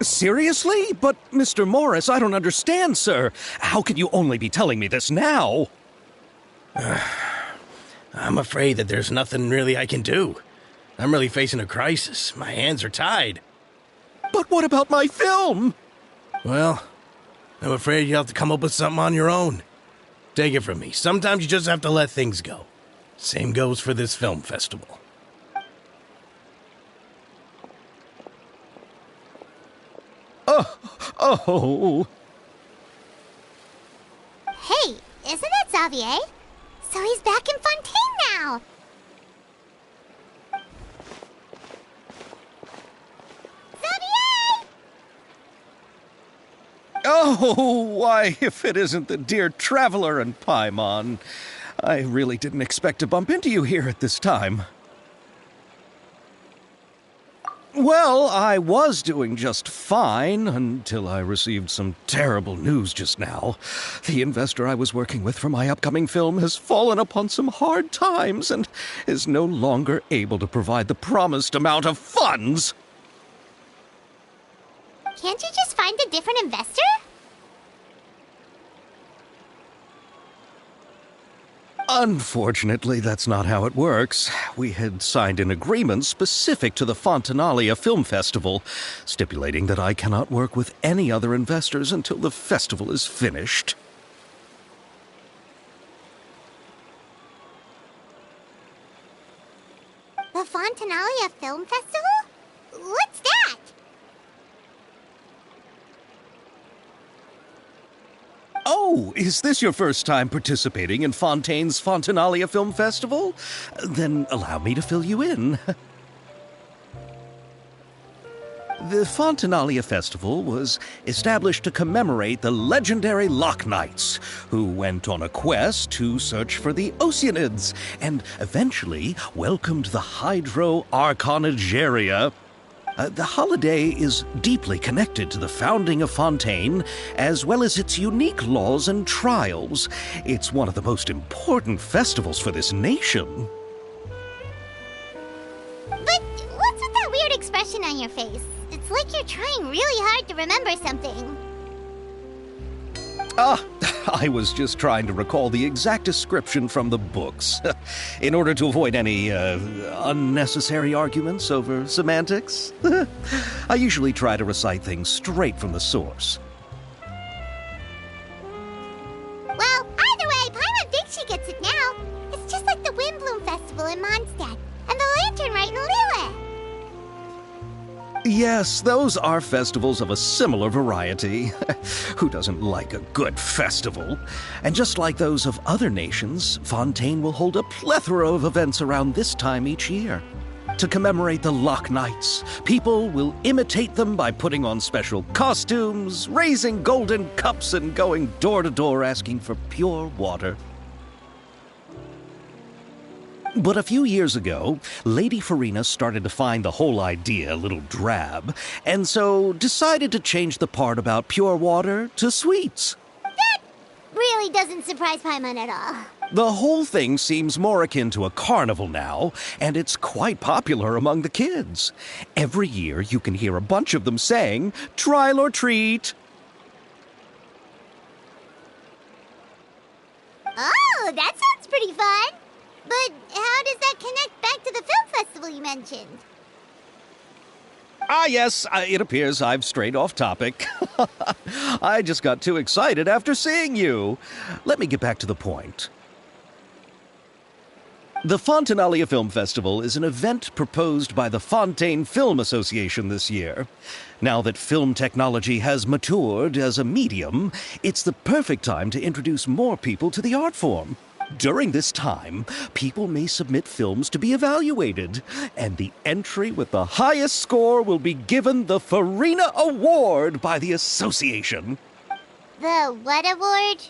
Seriously? But, Mr. Morris, I don't understand, sir. How can you only be telling me this now? I'm afraid that there's nothing really I can do. I'm really facing a crisis. My hands are tied. But what about my film? Well, I'm afraid you'll have to come up with something on your own. Take it from me. Sometimes you just have to let things go. Same goes for this film festival. Oh. Hey, isn't that Xavier? So he's back in Fontaine now. Xavier! Oh, why, if it isn't the dear Traveler and Paimon. I really didn't expect to bump into you here at this time. Well, I was doing just fine until I received some terrible news just now. The investor I was working with for my upcoming film has fallen upon some hard times and is no longer able to provide the promised amount of funds. Can't you just find a different investor? Unfortunately, that's not how it works. We had signed an agreement specific to the Fontanalia Film Festival, stipulating that I cannot work with any other investors until the festival is finished. The Fontanalia Film Festival? What's that? Oh, is this your first time participating in Fontaine's Fontanalia Film Festival? Then allow me to fill you in. The Fontanalia Festival was established to commemorate the legendary Loch Knights, who went on a quest to search for the Oceanids and eventually welcomed the Hydro Arconageria. The holiday is deeply connected to the founding of Fontaine, as well as its unique laws and trials. It's one of the most important festivals for this nation. But what's with that weird expression on your face? It's like you're trying really hard to remember something. I was just trying to recall the exact description from the books, in order to avoid any unnecessary arguments over semantics. I usually try to recite things straight from the source. Well, either way, Paimon thinks she gets it now. It's just like the Windbloom Festival in Mondstadt, and the Lantern Rite in Lille. Yes, those are festivals of a similar variety. Who doesn't like a good festival? And just like those of other nations, Fontaine will hold a plethora of events around this time each year. To commemorate the Loch Knights, people will imitate them by putting on special costumes, raising golden cups, and going door to door asking for pure water. But a few years ago, Lady Farina started to find the whole idea a little drab, and so decided to change the part about pure water to sweets. That really doesn't surprise Paimon at all. The whole thing seems more akin to a carnival now, and it's quite popular among the kids. Every year you can hear a bunch of them saying, "Trial or treat." Oh, that sounds pretty fun. But how does that connect back to the film festival you mentioned? Yes, it appears I've strayed off topic. I just got too excited after seeing you. Let me get back to the point. The Fontanalia Film Festival is an event proposed by the Fontaine Film Association this year. Now that film technology has matured as a medium, it's the perfect time to introduce more people to the art form. During this time, people may submit films to be evaluated, and the entry with the highest score will be given the Farina Award by the association. The what award?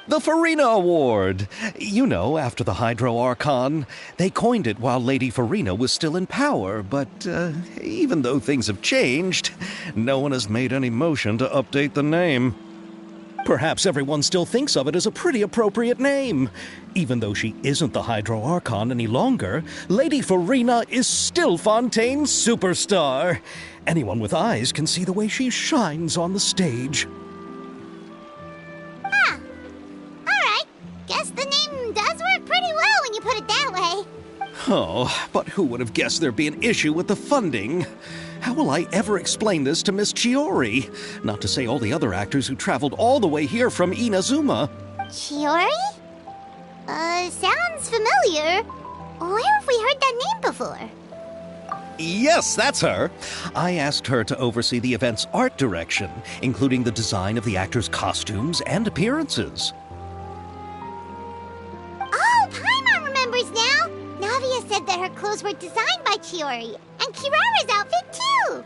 The Farina Award. You know, after the Hydro Archon. They coined it while Lady Farina was still in power, but even though things have changed, no one has made any motion to update the name. Perhaps everyone still thinks of it as a pretty appropriate name. Even though she isn't the Hydro Archon any longer, Lady Farina is still Fontaine's superstar. Anyone with eyes can see the way she shines on the stage. Huh. Alright. Guess the name does work pretty well when you put it that way. Oh, but who would have guessed there'd be an issue with the funding? How will I ever explain this to Miss Chiori? Not to say all the other actors who traveled all the way here from Inazuma. Chiori? Sounds familiar. Where have we heard that name before? Yes, that's her. I asked her to oversee the event's art direction, including the design of the actors' costumes and appearances. Oh, Paimon remembers now! Navia said that her clothes were designed by Chiori, and Kirara's outfit too!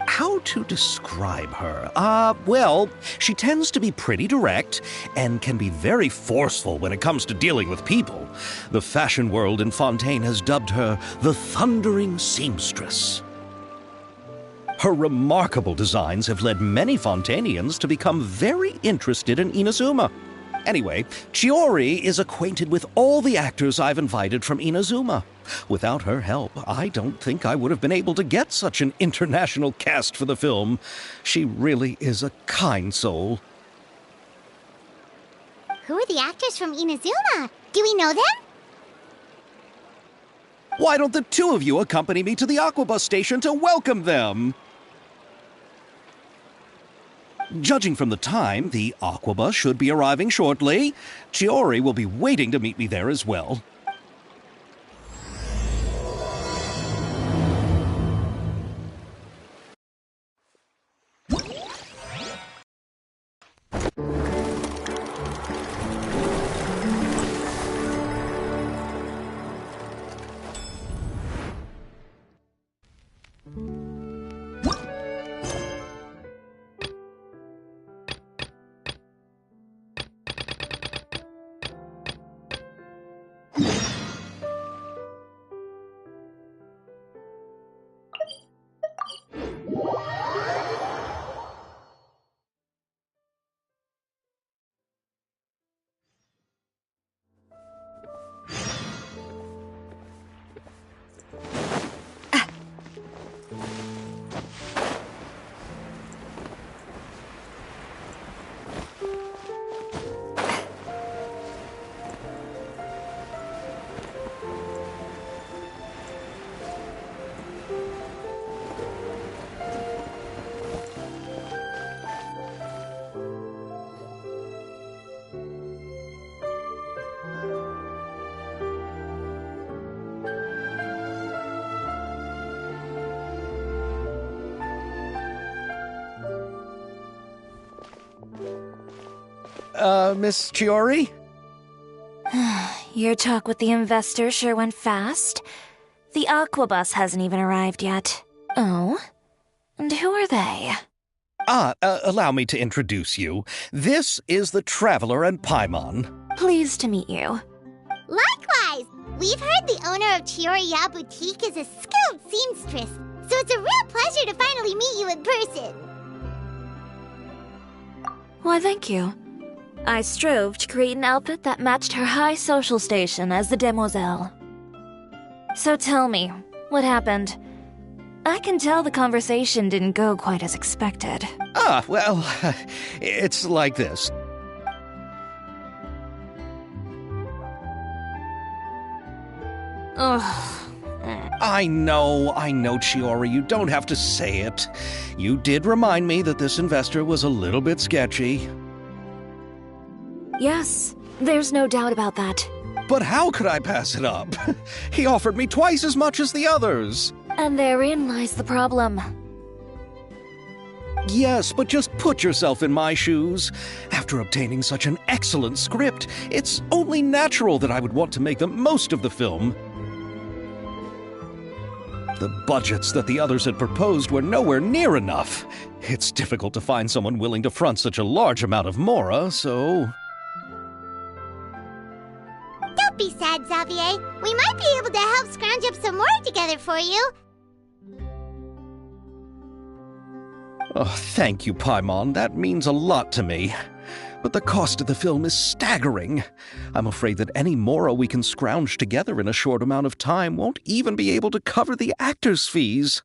How to describe her? Well, she tends to be pretty direct and can be very forceful when it comes to dealing with people. The fashion world in Fontaine has dubbed her the Thundering Seamstress. Her remarkable designs have led many Fontainians to become very interested in Inazuma. Anyway, Chiori is acquainted with all the actors I've invited from Inazuma. Without her help, I don't think I would have been able to get such an international cast for the film. She really is a kind soul. Who are the actors from Inazuma? Do we know them? Why don't the two of you accompany me to the Aquabus station to welcome them? Judging from the time, the Aquabus should be arriving shortly. Chiori will be waiting to meet me there as well. Miss Chiori? Your talk with the investor sure went fast. The Aquabus hasn't even arrived yet. Oh? And who are they? Allow me to introduce you. This is the Traveler and Paimon. Pleased to meet you. Likewise! We've heard the owner of Chioriya Boutique is a skilled seamstress, so it's a real pleasure to finally meet you in person. Why, thank you. I strove to create an outfit that matched her high social station as the demoiselle. So tell me, what happened? I can tell the conversation didn't go quite as expected. Well, it's like this. Ugh. I know, Chiori, you don't have to say it. You did remind me that this investor was a little bit sketchy. Yes, there's no doubt about that. But how could I pass it up? He offered me twice as much as the others. And therein lies the problem. Yes, but just put yourself in my shoes. After obtaining such an excellent script, it's only natural that I would want to make the most of the film. The budgets that the others had proposed were nowhere near enough. It's difficult to find someone willing to front such a large amount of mora, so... Don't be sad, Xavier. We might be able to help scrounge up some more together for you. Oh, thank you, Paimon. That means a lot to me. But the cost of the film is staggering. I'm afraid that any mora we can scrounge together in a short amount of time won't even be able to cover the actors' fees.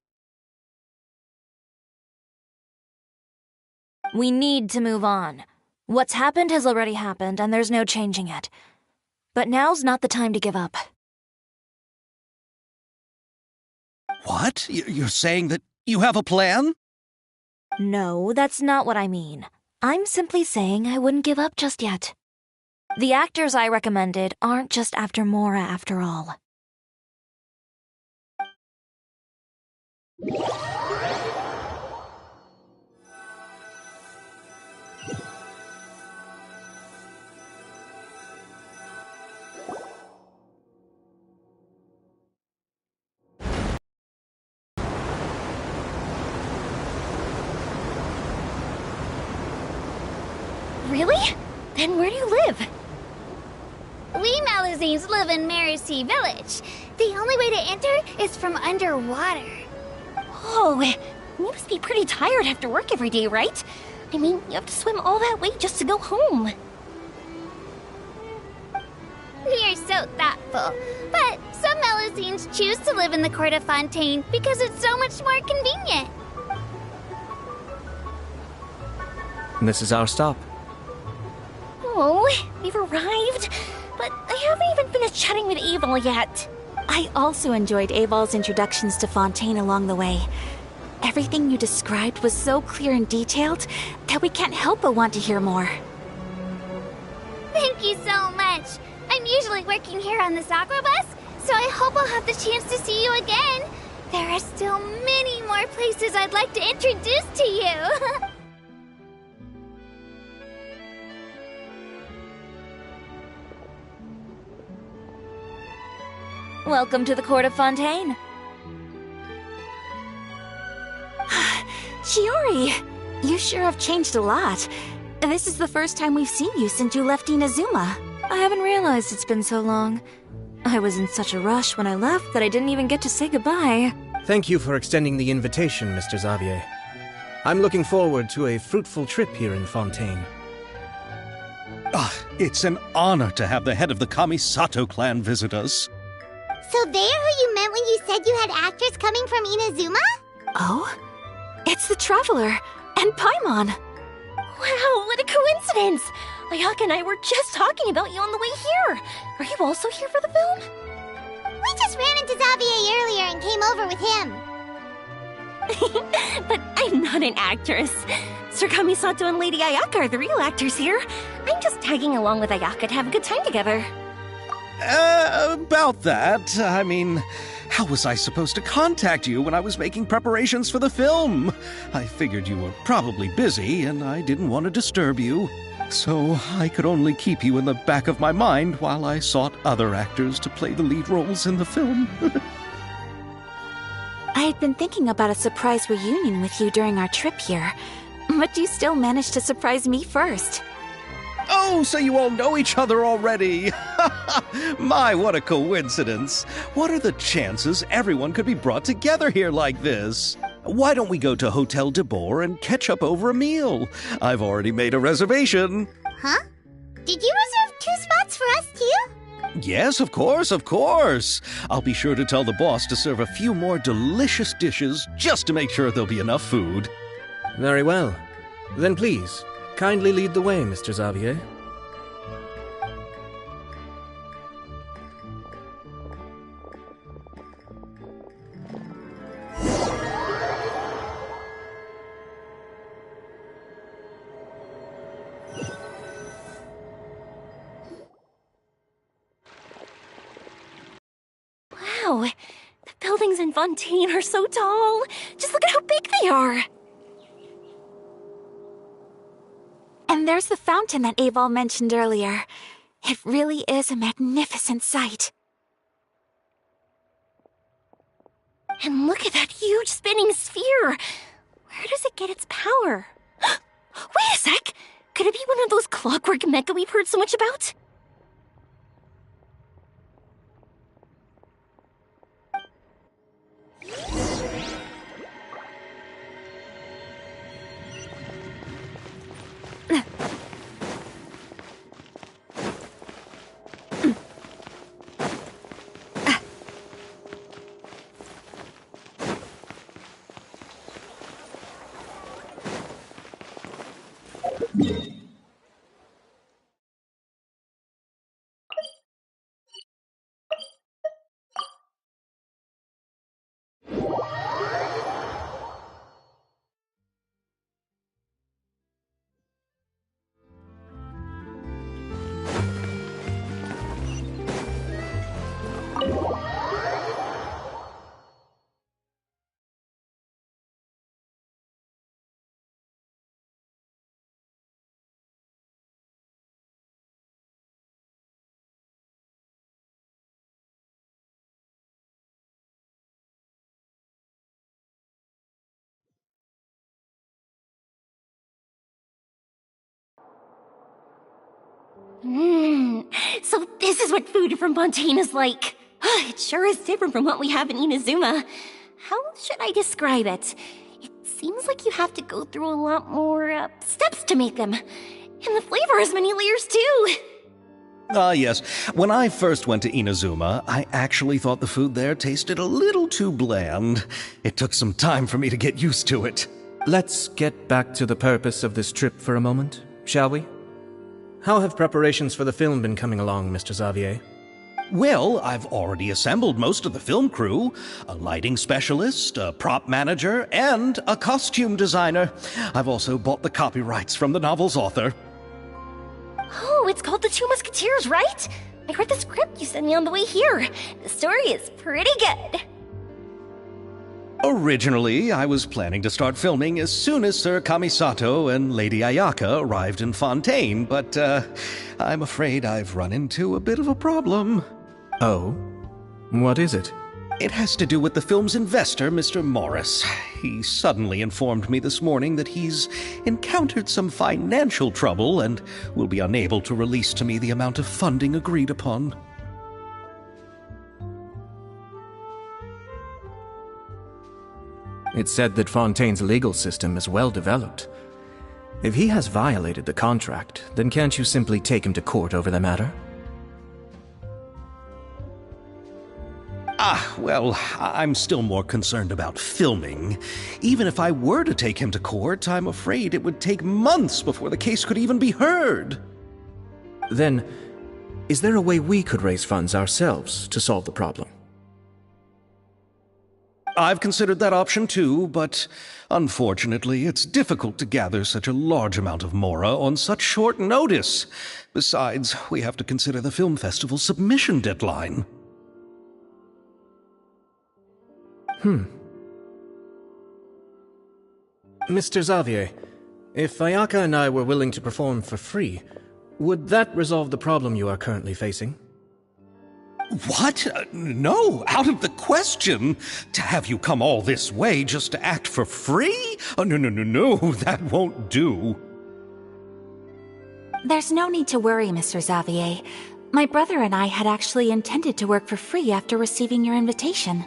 We need to move on. What's happened has already happened, and there's no changing it. But now's not the time to give up. What? You're saying that you have a plan? No, that's not what I mean. I'm simply saying I wouldn't give up just yet. The actors I recommended aren't just after Mora after all. Really? Then where do you live? We Melusines live in Mercy Village. The only way to enter is from underwater. Oh, you must be pretty tired after work every day, right? I mean, you have to swim all that way just to go home. You're so thoughtful. But some Melusines choose to live in the Court of Fontaine because it's so much more convenient. This is our stop. Oh, we've arrived. But I haven't even finished chatting with Aval yet. I also enjoyed Aval's introductions to Fontaine along the way. Everything you described was so clear and detailed that we can't help but want to hear more. Thank you so much. I'm usually working here on the Sakura bus, so I hope I'll have the chance to see you again. There are still many more places I'd like to introduce to you. Welcome to the Court of Fontaine. Shiori, you sure have changed a lot. This is the first time we've seen you since you left Inazuma. I haven't realized it's been so long. I was in such a rush when I left that I didn't even get to say goodbye. Thank you for extending the invitation, Mr. Xavier. I'm looking forward to a fruitful trip here in Fontaine. It's an honor to have the head of the Kamisato clan visit us. So they're who you meant when you said you had actors coming from Inazuma? Oh? It's the Traveler and Paimon. Wow, what a coincidence! Ayaka and I were just talking about you on the way here. Are you also here for the film? We just ran into Xavier earlier and came over with him. But I'm not an actress. Sir Kamisato and Lady Ayaka are the real actors here. I'm just tagging along with Ayaka to have a good time together. About that, I mean, how was I supposed to contact you when I was making preparations for the film? I figured you were probably busy, and I didn't want to disturb you. So I could only keep you in the back of my mind while I sought other actors to play the lead roles in the film. I had been thinking about a surprise reunion with you during our trip here, but you still managed to surprise me first. Oh, so you all know each other already! My, what a coincidence! What are the chances everyone could be brought together here like this? Why don't we go to Hotel de Boer and catch up over a meal? I've already made a reservation. Huh? Did you reserve 2 spots for us too? Yes, of course, of course. I'll be sure to tell the boss to serve a few more delicious dishes just to make sure there'll be enough food. Very well. Then please, kindly lead the way, Mr. Xavier. Wow, the buildings in Fontaine are so tall. Just look at how big they are. And there's the fountain that Aval mentioned earlier. It really is a magnificent sight. And look at that huge spinning sphere. Where does it get its power? Wait a sec! Could it be one of those clockwork mecha we've heard so much about? So this is what food from Fontaine is like. It sure is different from what we have in Inazuma. How should I describe it? It seems like you have to go through a lot more steps to make them. And the flavor has many layers too. Yes. When I first went to Inazuma, I actually thought the food there tasted a little too bland. It took some time for me to get used to it. Let's get back to the purpose of this trip for a moment, shall we? How have preparations for the film been coming along, Mr. Xavier? Well, I've already assembled most of the film crew, a lighting specialist, a prop manager, and a costume designer. I've also bought the copyrights from the novel's author. Oh, it's called The Two Musketeers, right? I read the script you sent me on the way here. The story is pretty good. Originally, I was planning to start filming as soon as Sir Kamisato and Lady Ayaka arrived in Fontaine, but I'm afraid I've run into a bit of a problem. Oh? What is it? It has to do with the film's investor, Mr. Morris. He suddenly informed me this morning that he's encountered some financial trouble and will be unable to release to me the amount of funding agreed upon. It's said that Fontaine's legal system is well developed. If he has violated the contract, then can't you simply take him to court over the matter? Well, I'm still more concerned about filming. Even if I were to take him to court, I'm afraid it would take months before the case could even be heard. Then, is there a way we could raise funds ourselves to solve the problem? I've considered that option too, but unfortunately, it's difficult to gather such a large amount of mora on such short notice. Besides, we have to consider the film festival's submission deadline. Mr. Xavier, if Ayaka and I were willing to perform for free, would that resolve the problem you are currently facing? What? No, out of the question. To have you come all this way just to act for free? No, that won't do. There's no need to worry, Mr. Xavier. My brother and I had actually intended to work for free after receiving your invitation.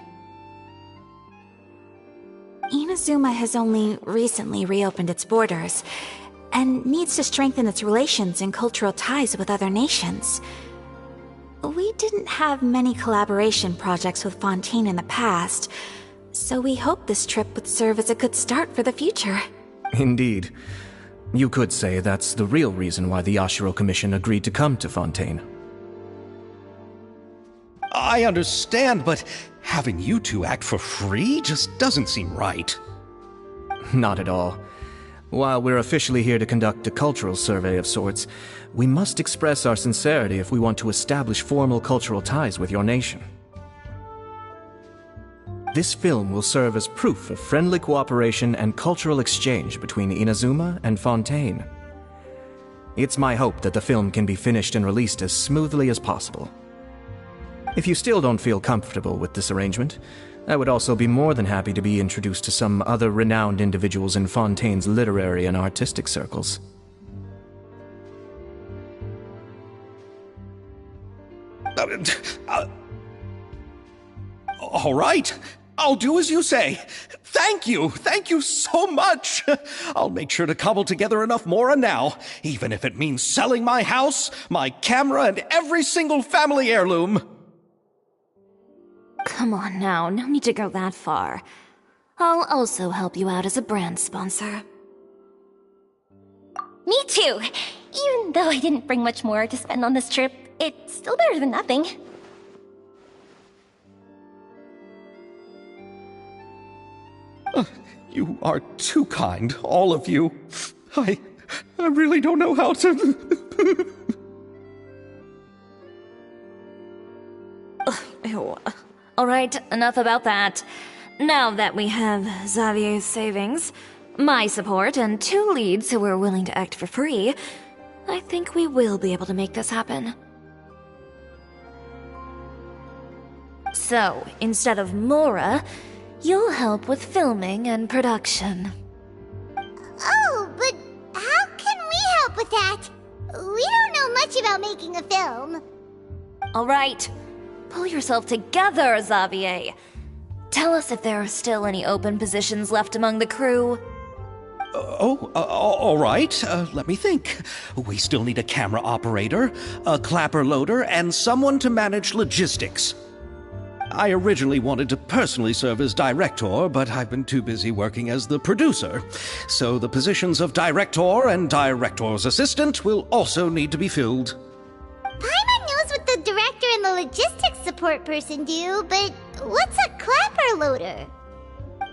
Inazuma has only recently reopened its borders, and needs to strengthen its relations and cultural ties with other nations. We didn't have many collaboration projects with Fontaine in the past, so we hoped this trip would serve as a good start for the future. Indeed. You could say that's the real reason why the Yashiro Commission agreed to come to Fontaine. I understand, but having you two act for free just doesn't seem right. Not at all. While we're officially here to conduct a cultural survey of sorts, we must express our sincerity if we want to establish formal cultural ties with your nation. This film will serve as proof of friendly cooperation and cultural exchange between Inazuma and Fontaine. It's my hope that the film can be finished and released as smoothly as possible. If you still don't feel comfortable with this arrangement, I would also be more than happy to be introduced to some other renowned individuals in Fontaine's literary and artistic circles. All right, I'll do as you say. Thank you so much. I'll make sure to cobble together enough mora now, even if it means selling my house, my camera, and every single family heirloom. Come on now, no need to go that far. I'll also help you out as a brand sponsor. Me too! Even though I didn't bring much more to spend on this trip, it's still better than nothing. You are too kind, all of you. I really don't know how to... Ew. Alright, enough about that. Now that we have Xavier's savings, my support, and 2 leads who are willing to act for free, I think we will be able to make this happen. So, instead of mora, you'll help with filming and production. Oh, but how can we help with that? We don't know much much about making a film. Alright, pull yourself together, Xavier. Tell us if there are still any open positions left among the crew. All right. Let me think. We still need a camera operator, a clapper loader, and someone to manage logistics. I originally wanted to personally serve as director, but I've been too busy working as the producer. So the positions of director and director's assistant will also need to be filled. Paimon knows what the director and the logistics support person do, but what's a clapper loader?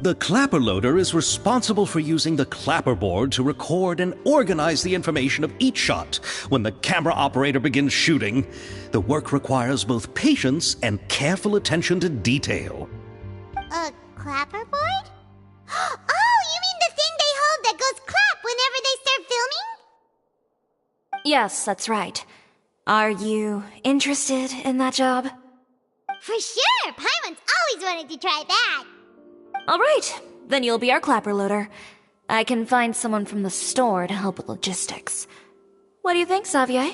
The clapper loader is responsible for using the clapper board to record and organize the information of each shot when the camera operator begins shooting. The work requires both patience and careful attention to detail. A clapper board? Oh, you mean the thing they hold that goes clap whenever they start filming? Yes, that's right. Are you interested in that job? For sure! Paimon's always wanted to try that! Alright, then you'll be our clapper loader. I can find someone from the store to help with logistics. What do you think, Xavier?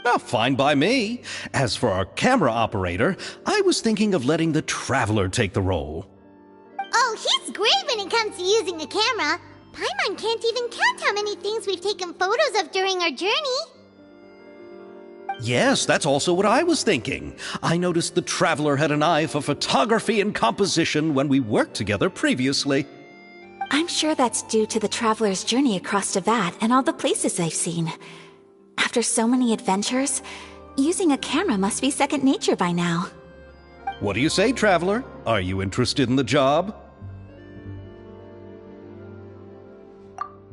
Oh, fine by me. As for our camera operator, I was thinking of letting the Traveler take the role. Oh, he's great when it comes to using a camera. Paimon can't even count how many things we've taken photos of during our journey. Yes, that's also what I was thinking. I noticed the Traveler had an eye for photography and composition when we worked together previously. I'm sure that's due to the traveler's journey across Teyvat and all the places they've seen. After so many adventures, using a camera must be second nature by now. What do you say, Traveler? Are you interested in the job?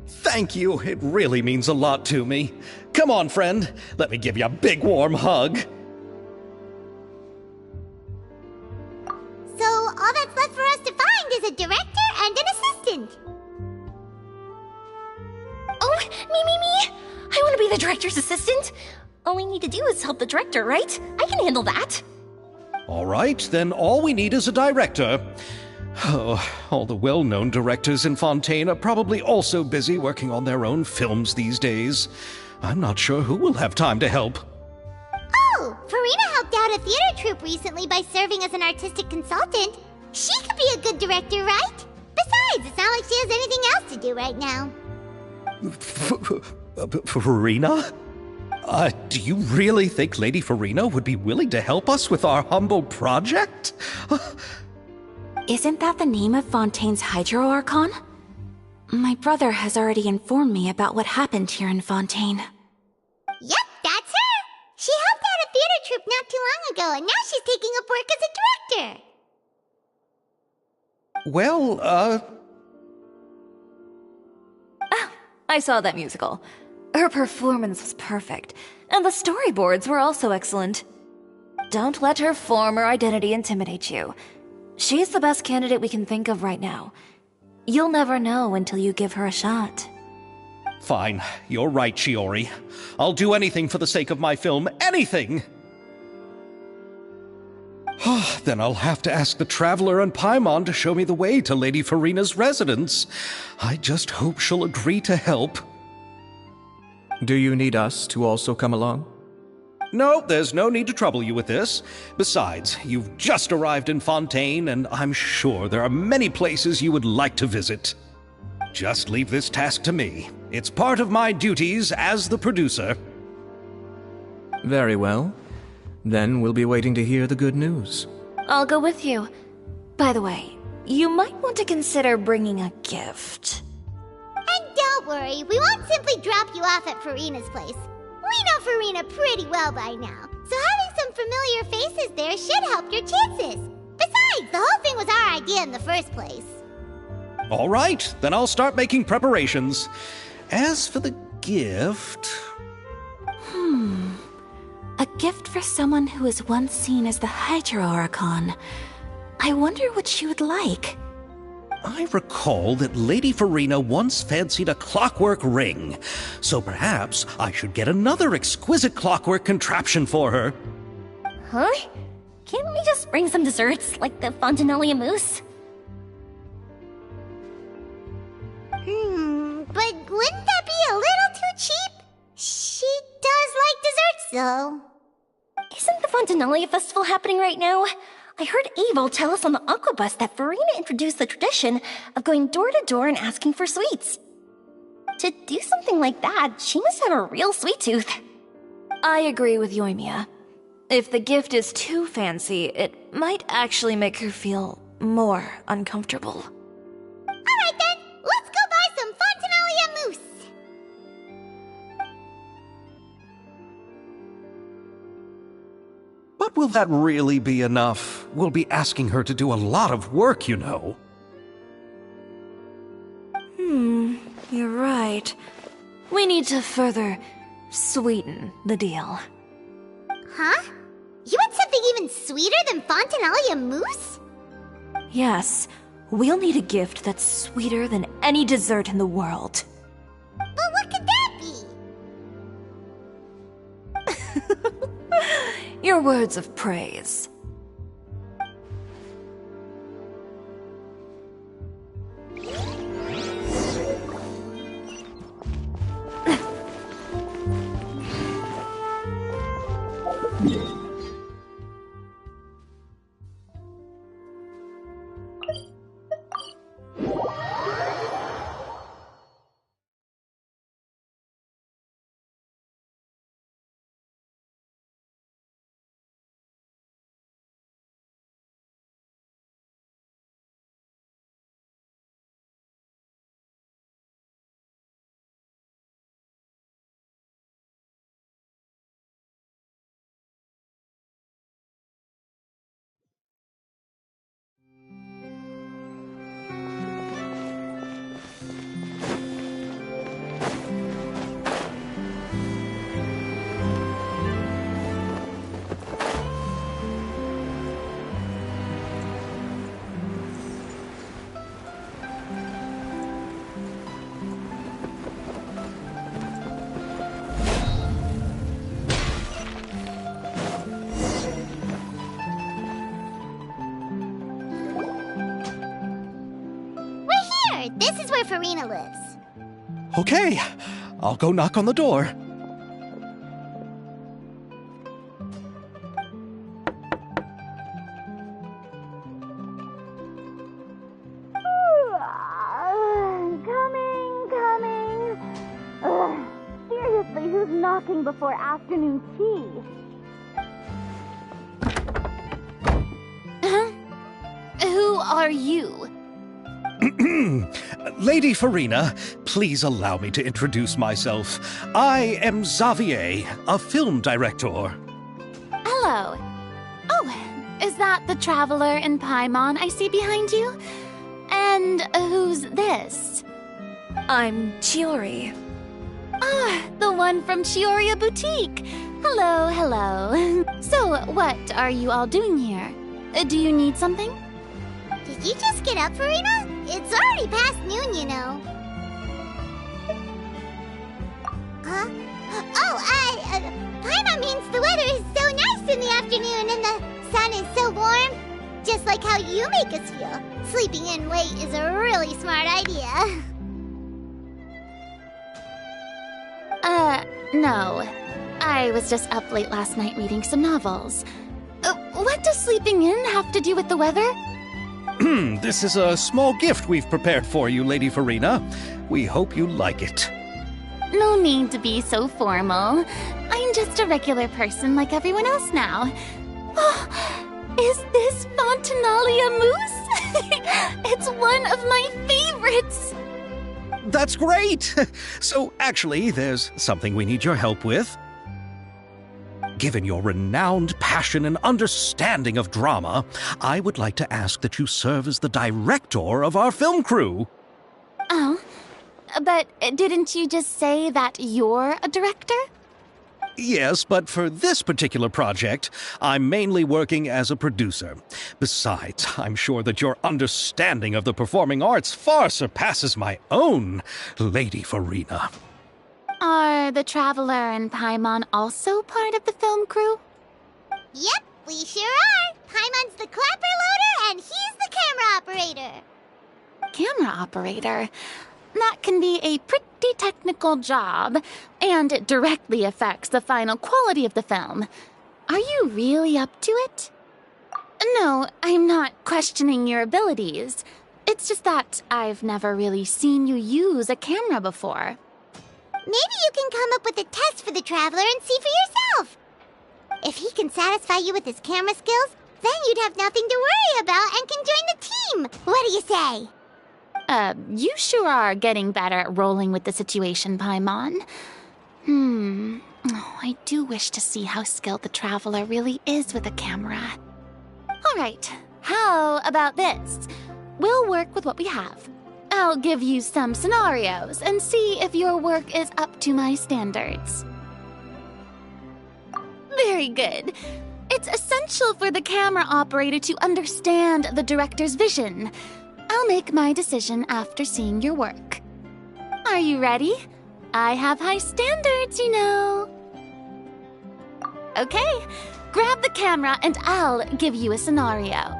Thank you. It really means a lot to me. Come on, friend. Let me give you a big warm hug. So all that's left for us to find is a director and an assistant. Oh, me! I want to be the director's assistant. All we need to do is help the director, right? I can handle that. All right, then all we need is a director. Oh, all the well-known directors in Fontaine are probably also busy working on their own films these days. I'm not sure who will have time to help. Oh, Farina helped out a theater troupe recently by serving as an artistic consultant. She could be a good director, right? Besides, it's not like she has anything else to do right now. Farina? Do you really think Lady Farina would be willing to help us with our humble project? Isn't that the name of Fontaine's Hydro Archon? My brother has already informed me about what happened here in Fontaine. Yep, that's her! She helped out a theater troupe not too long ago, and now she's taking up work as a director! Well, Ah, I saw that musical. Her performance was perfect, and the storyboards were also excellent. Don't let her former identity intimidate you. She's the best candidate we can think of right now. You'll never know until you give her a shot. Fine. You're right, Shiori. I'll do anything for the sake of my film. Anything! Then I'll have to ask the Traveler and Paimon to show me the way to Lady Farina's residence. I just hope she'll agree to help. Do you need us to also come along? No, there's no need to trouble you with this. Besides, you've just arrived in Fontaine, and I'm sure there are many places you would like to visit. Just leave this task to me. It's part of my duties as the producer. Very well. Then we'll be waiting to hear the good news. I'll go with you. By the way, you might want to consider bringing a gift. And don't worry, we won't simply drop you off at Farina's place. We know Farina pretty well by now, so having some familiar faces there should help your chances. Besides, the whole thing was our idea in the first place. All right, then I'll start making preparations. As for the gift... A gift for someone who was once seen as the Hydro Archon. I wonder what she would like. I recall that Lady Farina once fancied a clockwork ring, so perhaps I should get another exquisite clockwork contraption for her. Huh? Can't we just bring some desserts, like the Fontinalia mousse? But wouldn't that be a little too cheap? She does like dessert Fontinalia Festival happening right now? I heard Abel tell us on the Aquabus that Farina introduced the tradition of going door to door and asking for sweets. To do something like that, she must have a real sweet tooth. I agree with Yoimiya. If the gift is too fancy, it might actually make her feel more uncomfortable. Alright then, let's go buy some Fontinalia mousse! But will that really be enough? We'll be asking her to do a lot of work, you know. You're right. We need to further sweeten the deal. Huh? You want something even sweeter than Fontinalia mousse? Yes, we'll need a gift that's sweeter than any dessert in the world. But what could that be? Your words of praise. This is where Farina lives. Okay, I'll go knock on the door. Coming. Seriously, who's knocking before afternoon tea? Who are you? Lady Farina, please allow me to introduce myself. I am Xavier, a film director. Hello. Oh, is that the traveler in Paimon I see behind you? And who's this? I'm Chiori. Ah, the one from Chioria Boutique. Hello. So, what are you all doing here? Do you need something? Did you just get up, Farina? It's already past noon, you know. Huh? Paimon means the weather is so nice in the afternoon and the sun is so warm. Just like how you make us feel. Sleeping in late is a really smart idea. No. I was just up late last night reading some novels. What does sleeping in have to do with the weather? This is a small gift we've prepared for you, Lady Farina. We hope you like it. No need to be so formal. I'm just a regular person like everyone else now. Oh, is this Fontinalia mousse? It's one of my favorites! That's great! So, actually, there's something we need your help with. Given your renowned passion and understanding of drama, I would like to ask that you serve as the director of our film crew. Oh, but didn't you just say that you're a director? Yes, but for this particular project, I'm mainly working as a producer. Besides, I'm sure that your understanding of the performing arts far surpasses my own, Lady Farina. Are the Traveler and Paimon also part of the film crew? Yep, we sure are. Paimon's the clapper loader and he's the camera operator. Camera operator? That can be a pretty technical job, and it directly affects the final quality of the film. Are you really up to it? No, I'm not questioning your abilities. It's just that I've never really seen you use a camera before. Maybe you can come up with a test for the Traveler and see for yourself. If he can satisfy you with his camera skills, then you'd have nothing to worry about and can join the team. What do you say? You sure are getting better at rolling with the situation, Paimon. Oh, I do wish to see how skilled the Traveler really is with a camera. All right, how about this? We'll work with what we have. I'll give you some scenarios and see if your work is up to my standards. Very good. It's essential for the camera operator to understand the director's vision. I'll make my decision after seeing your work. Are you ready? I have high standards, you know. Okay, grab the camera and I'll give you a scenario.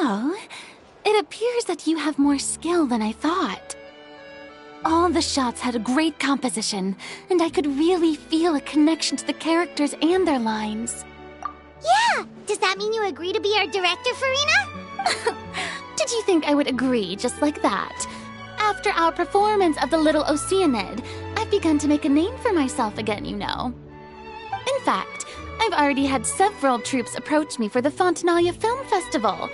Oh, it appears that you have more skill than I thought. All the shots had a great composition, and I could really feel a connection to the characters and their lines. Yeah! Does that mean you agree to be our director, Furina? Did you think I would agree just like that? After our performance of The Little Oceanid, I've begun to make a name for myself again, you know. In fact, I've already had several troops approach me for the Fontanalia Film Festival.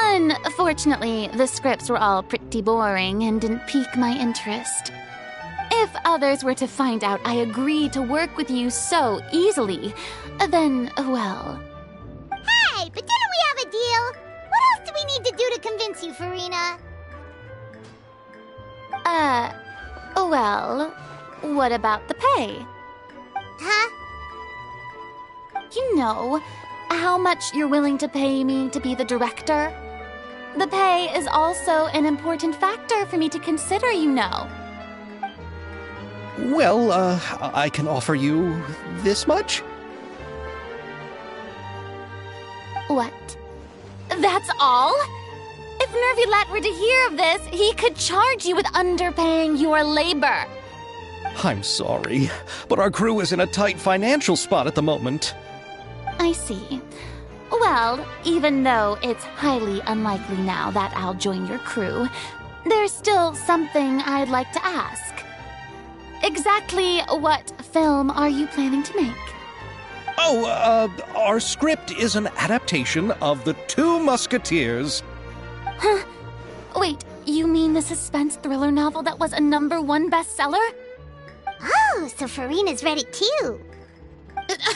Unfortunately, the scripts were all pretty boring and didn't pique my interest. If others were to find out I agreed to work with you so easily, then, well... Hey, but didn't we have a deal? What else do we need to do to convince you, Furina? Well, what about the pay? Huh? You know, how much you're willing to pay me to be the director? The pay is also an important factor for me to consider, you know. Well, I can offer you this much? What? That's all? If If Nervulette were to hear of this, he could charge you with underpaying your labor. I'm sorry, but our crew is in a tight financial spot at the moment. I see. Well, even though it's highly unlikely now that I'll join your crew, there's still something I'd like to ask. Exactly what film are you planning to make? Our script is an adaptation of The Two Musketeers. Huh? Wait, you mean the suspense thriller novel that was a #1 bestseller? Oh, so Farina's read it too.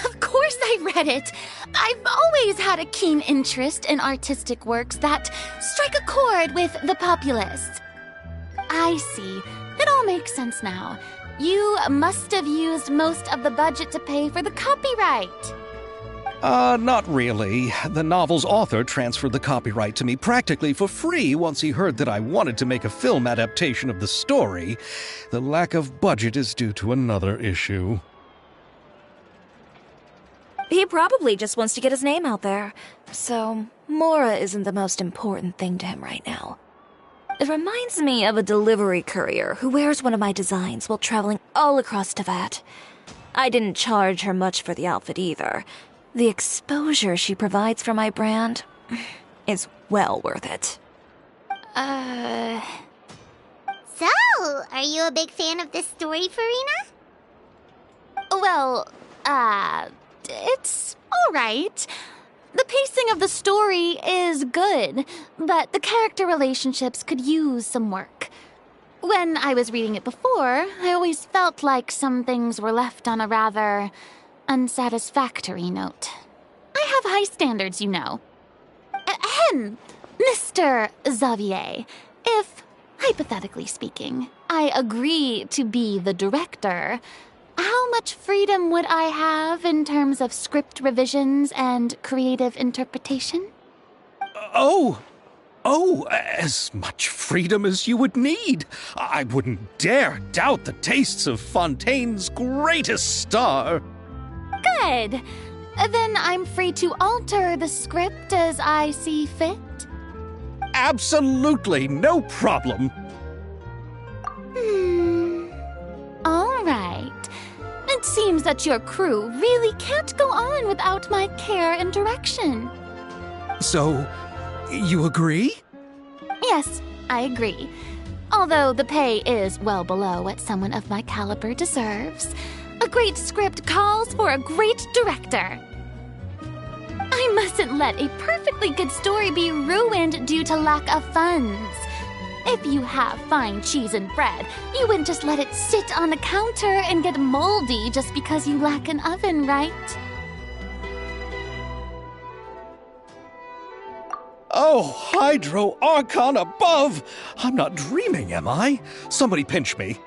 Of course I read it. I've always had a keen interest in artistic works that strike a chord with the populace. I see. It all makes sense now. You must have used most of the budget to pay for the copyright. Not really. The novel's author transferred the copyright to me practically for free once he heard that I wanted to make a film adaptation of the story. The lack of budget is due to another issue. He probably just wants to get his name out there. So, Mora isn't the most important thing to him right now. It reminds me of a delivery courier who wears one of my designs while traveling all across Teyvat. I didn't charge her much for the outfit either. The exposure she provides for my brand is well worth it. So, are you a big fan of this story, Farina? Well, it's alright. The pacing of the story is good, but the character relationships could use some work. When I was reading it before, I always felt like some things were left on a rather unsatisfactory note. I have high standards, you know. Ahem, Mr. Xavier, if, hypothetically speaking, I agree to be the director, how much freedom would I have in terms of script revisions and creative interpretation? As much freedom as you would need. I wouldn't dare doubt the tastes of Fontaine's greatest star. Good. Then I'm free to alter the script as I see fit? Absolutely, no problem. All right. It seems that your crew really can't go on without my care and direction. So, you agree? Yes, I agree. Although the pay is well below what someone of my caliber deserves. A great script calls for a great director. I mustn't let a perfectly good story be ruined due to lack of funds. If you have fine cheese and bread, you wouldn't just let it sit on the counter and get moldy just because you lack an oven, right? Oh, Hydro Archon above! I'm not dreaming, am I? Somebody pinch me.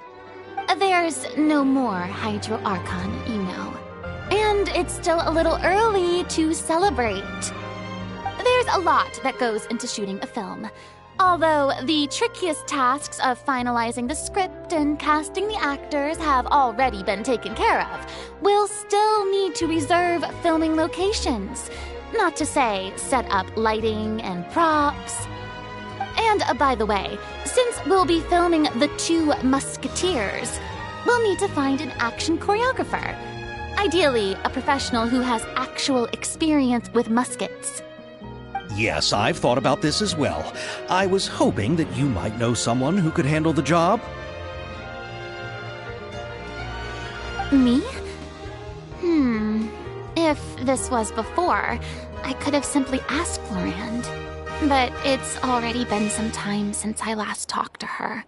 There's no more Hydro Archon, you know. And it's still a little early to celebrate. There's a lot that goes into shooting a film. Although the trickiest tasks of finalizing the script and casting the actors have already been taken care of, we'll still need to reserve filming locations. Not to say set up lighting and props. And by the way, since we'll be filming The Two Musketeers, we'll need to find an action choreographer. Ideally, a professional who has actual experience with muskets. Yes, I've thought about this as well. I was hoping that you might know someone who could handle the job. Me? If this was before, I could have simply asked Florand. But it's already been some time since I last talked to her.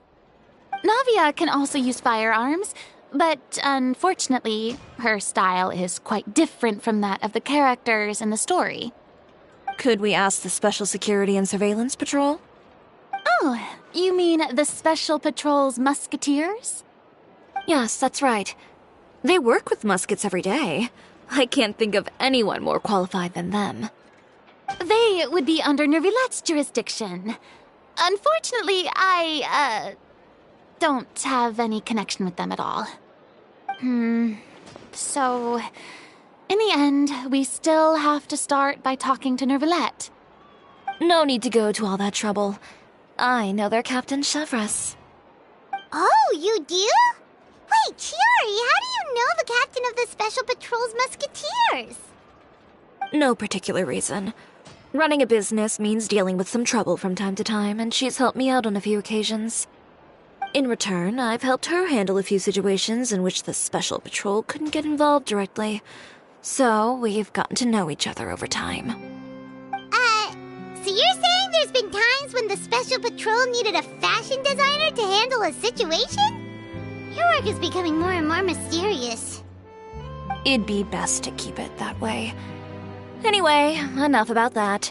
Navia can also use firearms, but unfortunately, her style is quite different from that of the characters in the story. Could we ask the Special Security and Surveillance Patrol? Oh, you mean the Special Patrol's Musketeers? Yes, that's right. They work with muskets every day. I can't think of anyone more qualified than them. They would be under Nervulette's jurisdiction. Unfortunately, I don't have any connection with them at all. So, in the end, we still have to start by talking to Nervulette. No need to go to all that trouble. I know their Captain Chevres. Oh, you do? Wait, Chiori, how do you know the captain of the Special Patrol's Musketeers? No particular reason. Running a business means dealing with some trouble from time to time, and she's helped me out on a few occasions. In return, I've helped her handle a few situations in which the Special Patrol couldn't get involved directly. So, we've gotten to know each other over time. So you're saying there's been times when the Special Patrol needed a fashion designer to handle a situation? Your work is becoming more and more mysterious. It'd be best to keep it that way. Anyway, enough about that.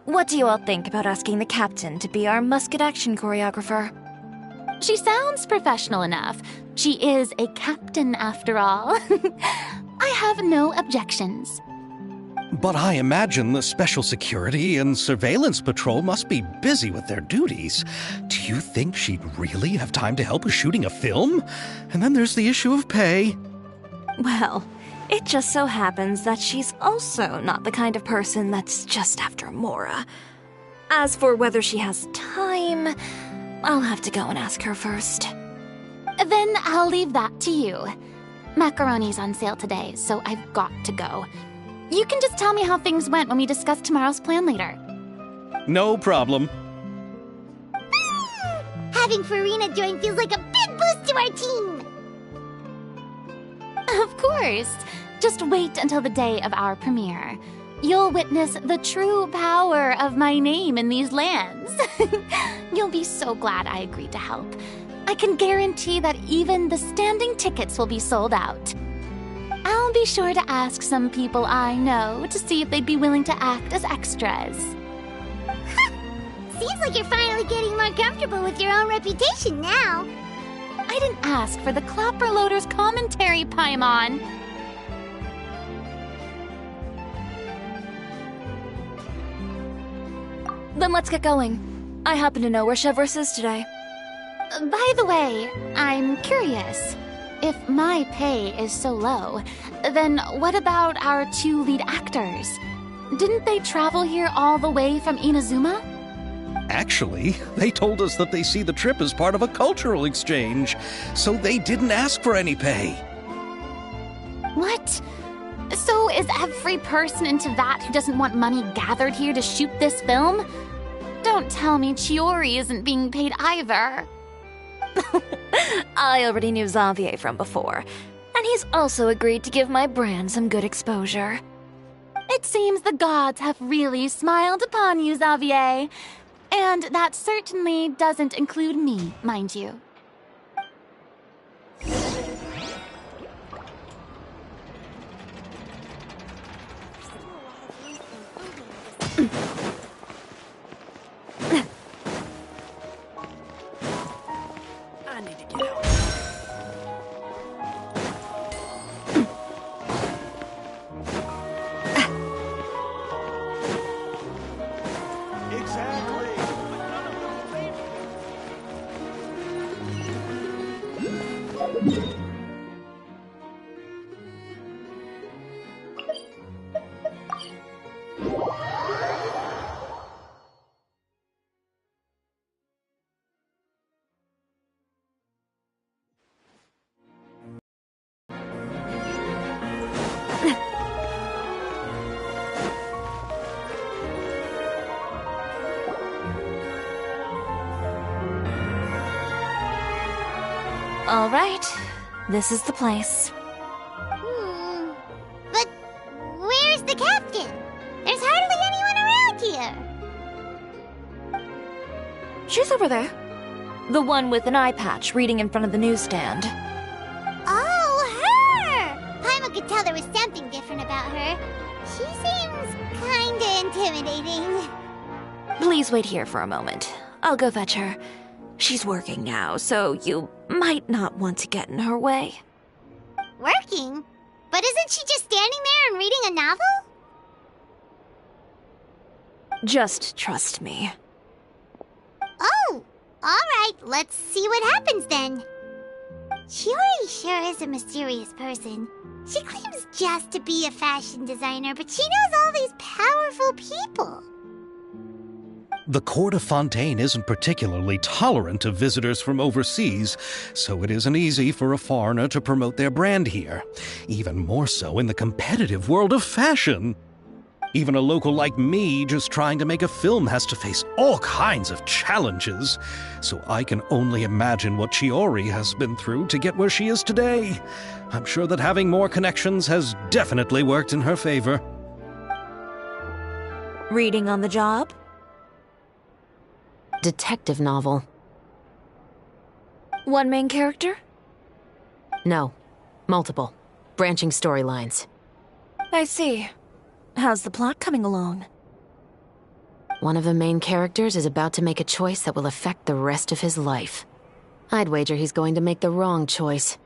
What do you all think about asking the captain to be our musket action choreographer? She sounds professional enough. She is a captain after all. I have no objections. But I imagine the Special Security and Surveillance Patrol must be busy with their duties. Do you think she'd really have time to help with shooting a film? And then there's the issue of pay. Well, it just so happens that she's also not the kind of person that's just after Mora. As for whether she has time, I'll have to go and ask her first. Then I'll leave that to you. Macaroni's on sale today, so I've got to go. You can just tell me how things went when we discuss tomorrow's plan later. No problem. Having Farina join feels like a big boost to our team! Of course. Just wait until the day of our premiere. You'll witness the true power of my name in these lands. You'll be so glad I agreed to help. I can guarantee that even the standing tickets will be sold out. I'll be sure to ask some people I know to see if they'd be willing to act as extras. Seems like you're finally getting more comfortable with your own reputation now. I didn't ask for the Clapper Loader's commentary, Paimon. Then let's get going. I happen to know where Chevres is today. By the way, I'm curious. If my pay is so low, then what about our two lead actors? Didn't they travel here all the way from Inazuma? Actually, they told us that they see the trip as part of a cultural exchange, so they didn't ask for any pay. What? So is every person into that who doesn't want money gathered here to shoot this film? Don't tell me Chiori isn't being paid either. I already knew Xavier from before, and he's also agreed to give my brand some good exposure. It seems the gods have really smiled upon you, Xavier. And that certainly doesn't include me, mind you. I need to get out. All right, this is the place. But where's the captain? There's hardly anyone around here. She's over there. The one with an eye patch reading in front of the newsstand. Oh, her! Paimon could tell there was something different about her. She seems kinda intimidating. Please wait here for a moment. I'll go fetch her. She's working now, so you might not want to get in her way. Working? But isn't she just standing there and reading a novel? Just trust me. Oh, alright, let's see what happens then. Chiori sure is a mysterious person. She claims just to be a fashion designer, but she knows all these powerful people. The court of Fontaine isn't particularly tolerant of visitors from overseas, so it isn't easy for a foreigner to promote their brand here. Even more so in the competitive world of fashion. Even a local like me just trying to make a film has to face all kinds of challenges. So I can only imagine what Chiori has been through to get where she is today. I'm sure that having more connections has definitely worked in her favor. Reading on the job? Detective novel. One main character? No. Multiple. Branching storylines. I see. How's the plot coming along? One of the main characters is about to make a choice that will affect the rest of his life. I'd wager he's going to make the wrong choice.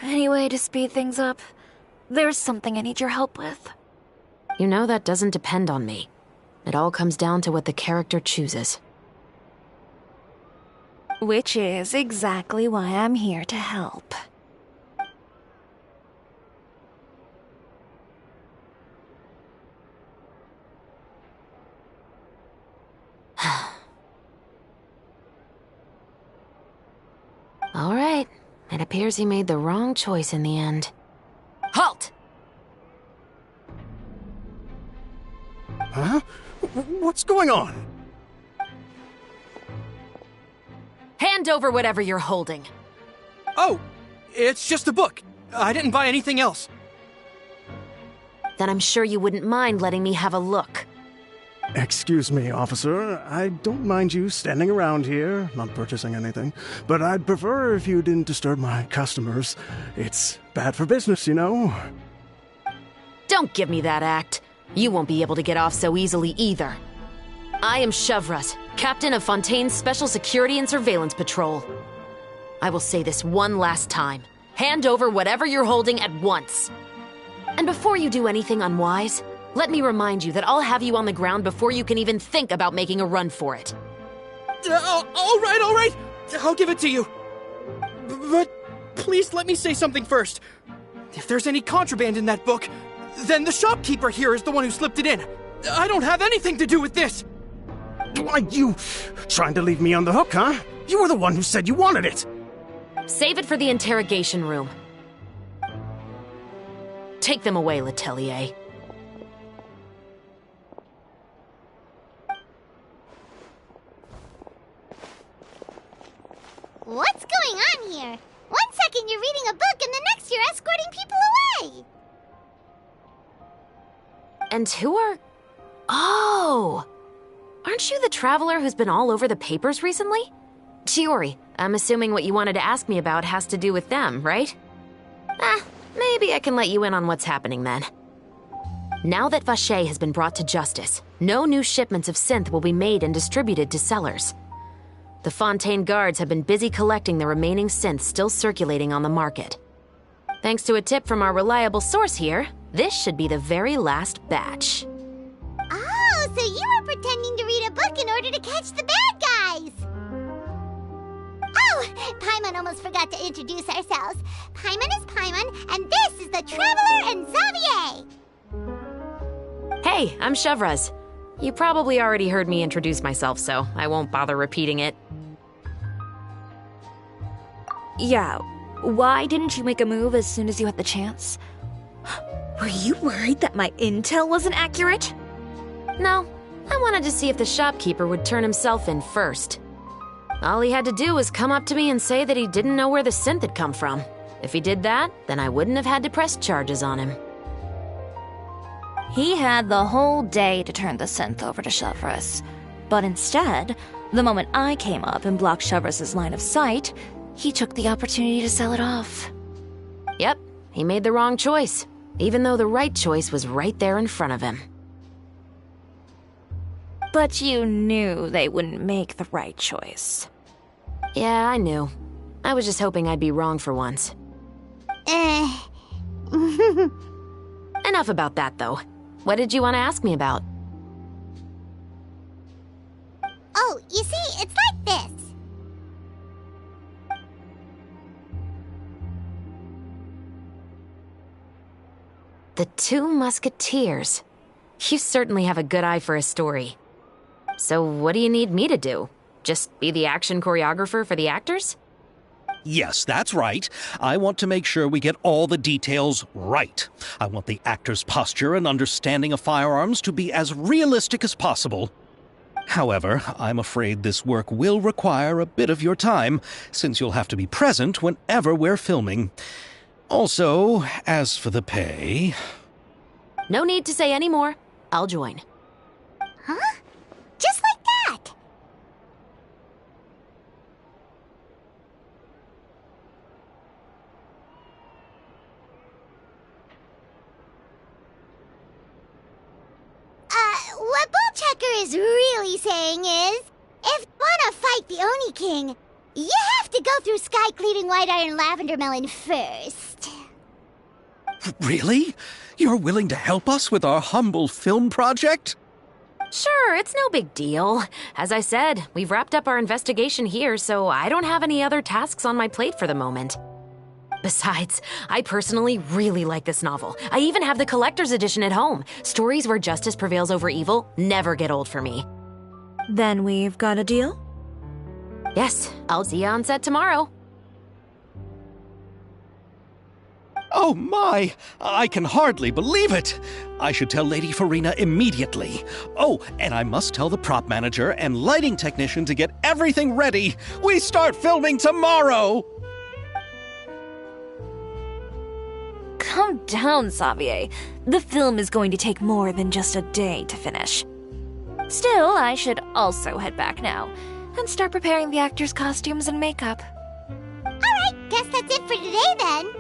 Any way to speed things up? There's something I need your help with. You know that doesn't depend on me. It all comes down to what the character chooses. Which is exactly why I'm here to help. All right. It appears he made the wrong choice in the end. Halt! Huh? What's going on? Hand over whatever you're holding. Oh, it's just a book. I didn't buy anything else. Then I'm sure you wouldn't mind letting me have a look. Excuse me, officer. I don't mind you standing around here, not purchasing anything, but I'd prefer if you didn't disturb my customers. It's bad for business, you know. Don't give me that act. You won't be able to get off so easily either. I am Chevras, captain of Fontaine's Special Security and Surveillance Patrol. I will say this one last time. Hand over whatever you're holding at once. And before you do anything unwise, let me remind you that I'll have you on the ground before you can even think about making a run for it. All right. I'll give it to you. But please let me say something first. If there's any contraband in that book, then the shopkeeper here is the one who slipped it in. I don't have anything to do with this. Why, you trying to leave me on the hook, huh? You were the one who said you wanted it. Save it for the interrogation room. Take them away, Letelier. What's going on here? 1 second you're reading a book and the next you're escorting people away! And who are... Oh! Aren't you the traveler who's been all over the papers recently? Chiori, I'm assuming what you wanted to ask me about has to do with them, right? Maybe I can let you in on what's happening then. Now that Vacher has been brought to justice, no new shipments of synth will be made and distributed to sellers. The Fontaine guards have been busy collecting the remaining synths still circulating on the market. Thanks to a tip from our reliable source here, this should be the very last batch. Oh, so you were pretending to read a book in order to catch the bad guys! Oh, Paimon almost forgot to introduce ourselves. Paimon is Paimon, and this is the Traveler and Xavier! Hey, I'm Chevras. You probably already heard me introduce myself, so I won't bother repeating it. Yeah, why didn't you make a move as soon as you had the chance? Were you worried that my intel wasn't accurate? No, I wanted to see if the shopkeeper would turn himself in first. All he had to do was come up to me and say that he didn't know where the synth had come from. If he did that, then I wouldn't have had to press charges on him. He had the whole day to turn the synth over to Chevras. But instead, the moment I came up and blocked Chevras' line of sight, he took the opportunity to sell it off. Yep, he made the wrong choice, even though the right choice was right there in front of him. But you knew they wouldn't make the right choice. Yeah, I knew. I was just hoping I'd be wrong for once. Enough about that, though. What did you want to ask me about? Oh, you see, it's like this. The Two Musketeers. You certainly have a good eye for a story. So what do you need me to do? Just be the action choreographer for the actors? Yes, that's right. I want to make sure we get all the details right. I want the actor's posture and understanding of firearms to be as realistic as possible. However, I'm afraid this work will require a bit of your time, since you'll have to be present whenever we're filming. Also, as for the pay... No need to say any more. I'll join. Huh? Just like that! What Bullchecker is really saying is, if you want to fight the Oni King, you have to go through Sky Cleaving White Iron Lavender Melon first. Really? You're willing to help us with our humble film project? Sure, it's no big deal. As I said, we've wrapped up our investigation here, so I don't have any other tasks on my plate for the moment. Besides, I personally really like this novel. I even have the collector's edition at home. Stories where justice prevails over evil never get old for me. Then we've got a deal? Yes, I'll see you on set tomorrow. Oh my! I can hardly believe it! I should tell Lady Farina immediately. Oh, and I must tell the prop manager and lighting technician to get everything ready. We start filming tomorrow! Calm down, Xavier. The film is going to take more than just a day to finish. Still, I should also head back now and start preparing the actors' costumes and makeup. Alright, guess that's it for today then.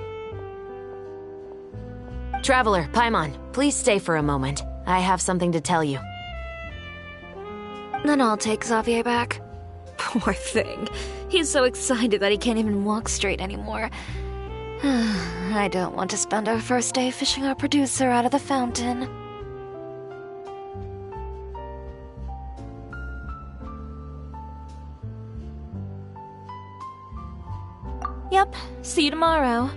Traveler, Paimon, please stay for a moment. I have something to tell you. Then I'll take Xavier back. Poor thing. He's so excited that he can't even walk straight anymore. I don't want to spend our first day fishing our producer out of the fountain. Yep, see you tomorrow.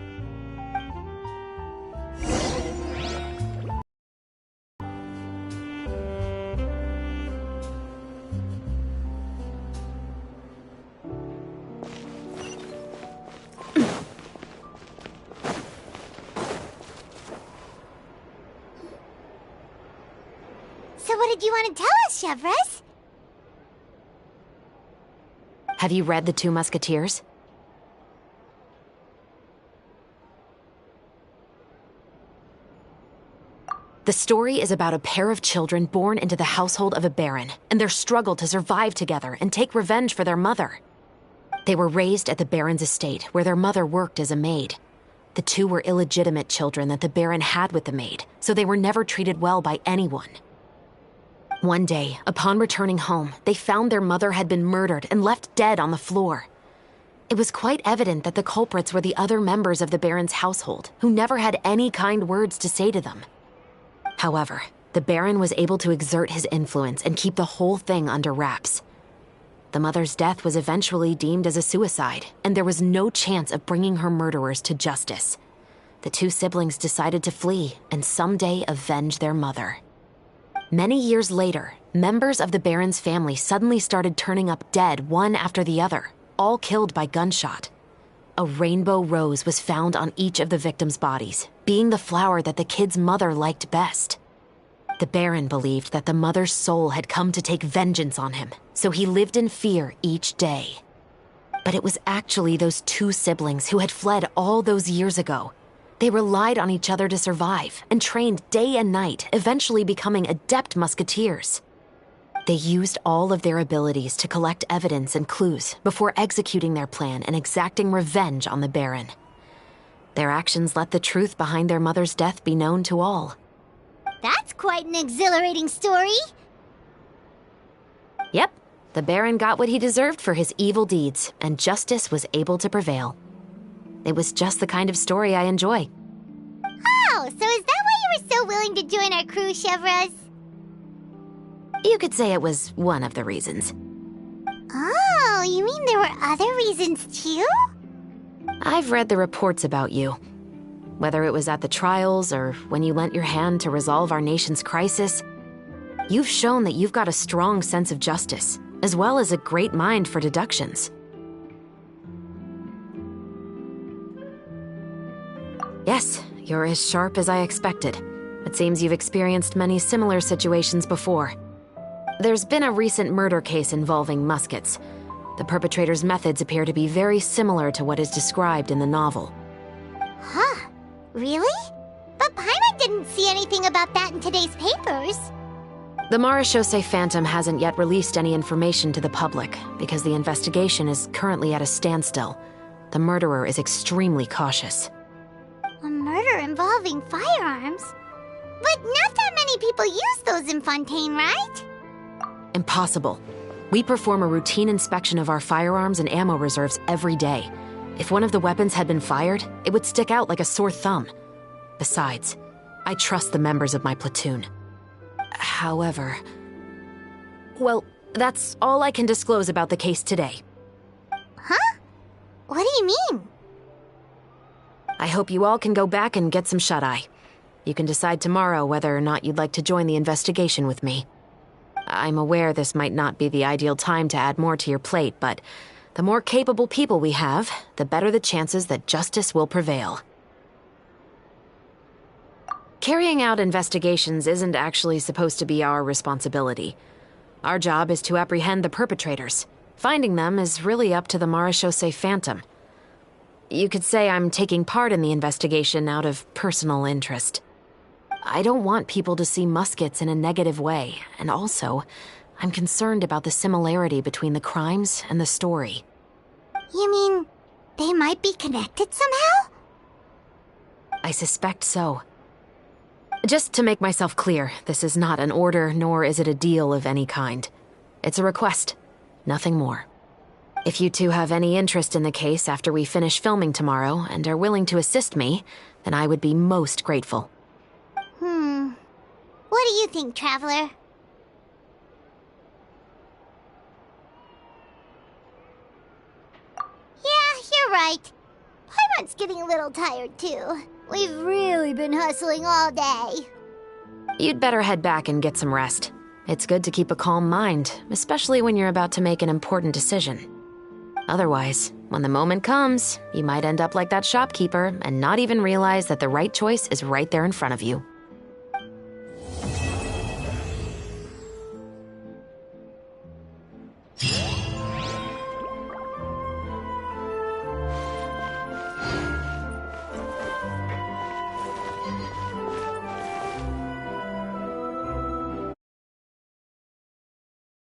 So what did you want to tell us, Chevres? Have you read The Two Musketeers? The story is about a pair of children born into the household of a baron and their struggle to survive together and take revenge for their mother. They were raised at the baron's estate, where their mother worked as a maid. The two were illegitimate children that the baron had with the maid, so they were never treated well by anyone. One day, upon returning home, they found their mother had been murdered and left dead on the floor. It was quite evident that the culprits were the other members of the baron's household, who never had any kind words to say to them. However, the baron was able to exert his influence and keep the whole thing under wraps. The mother's death was eventually deemed as a suicide, and there was no chance of bringing her murderers to justice. The two siblings decided to flee and someday avenge their mother. Many years later, members of the baron's family suddenly started turning up dead one after the other, all killed by gunshot. A rainbow rose was found on each of the victims' bodies, being the flower that the kid's mother liked best. The baron believed that the mother's soul had come to take vengeance on him, so he lived in fear each day. But it was actually those two siblings who had fled all those years ago. They relied on each other to survive and trained day and night, eventually becoming adept musketeers. They used all of their abilities to collect evidence and clues before executing their plan and exacting revenge on the baron. Their actions let the truth behind their mother's death be known to all. That's quite an exhilarating story. Yep, the baron got what he deserved for his evil deeds, and justice was able to prevail. It was just the kind of story I enjoy. Oh, so is that why you were so willing to join our crew, Chevres? You could say it was one of the reasons. Oh, you mean there were other reasons too? I've read the reports about you. Whether it was at the trials or when you lent your hand to resolve our nation's crisis, You've shown that you've got a strong sense of justice, as well as a great mind for deductions. Yes, you're as sharp as I expected. It seems you've experienced many similar situations before. There's been a recent murder case involving Muskets. The perpetrator's methods appear to be very similar to what is described in the novel. Huh? Really? But Paimon didn't see anything about that in today's papers. The Marechaussee Phantom hasn't yet released any information to the public because the investigation is currently at a standstill. The murderer is extremely cautious. A murder involving firearms? But not that many people use those in Fontaine, right? Impossible. We perform a routine inspection of our firearms and ammo reserves every day. If one of the weapons had been fired, it would stick out like a sore thumb. Besides, I trust the members of my platoon. However... Well, that's all I can disclose about the case today. Huh? What do you mean? I hope you all can go back and get some shut-eye. You can decide tomorrow whether or not you'd like to join the investigation with me. I'm aware this might not be the ideal time to add more to your plate, but the more capable people we have, the better the chances that justice will prevail. Carrying out investigations isn't actually supposed to be our responsibility. Our job is to apprehend the perpetrators. Finding them is really up to the Marechaussee Phantom. You could say I'm taking part in the investigation out of personal interest. I don't want people to see Muskets in a negative way, and also, I'm concerned about the similarity between the crimes and the story. You mean, they might be connected somehow? I suspect so. Just to make myself clear, this is not an order, nor is it a deal of any kind. It's a request, nothing more. If you two have any interest in the case after we finish filming tomorrow and are willing to assist me, then I would be most grateful. What do you think, Traveler? Yeah, you're right. Paimon's getting a little tired, too. We've really been hustling all day. You'd better head back and get some rest. It's good to keep a calm mind, especially when you're about to make an important decision. Otherwise, when the moment comes, you might end up like that shopkeeper and not even realize that the right choice is right there in front of you.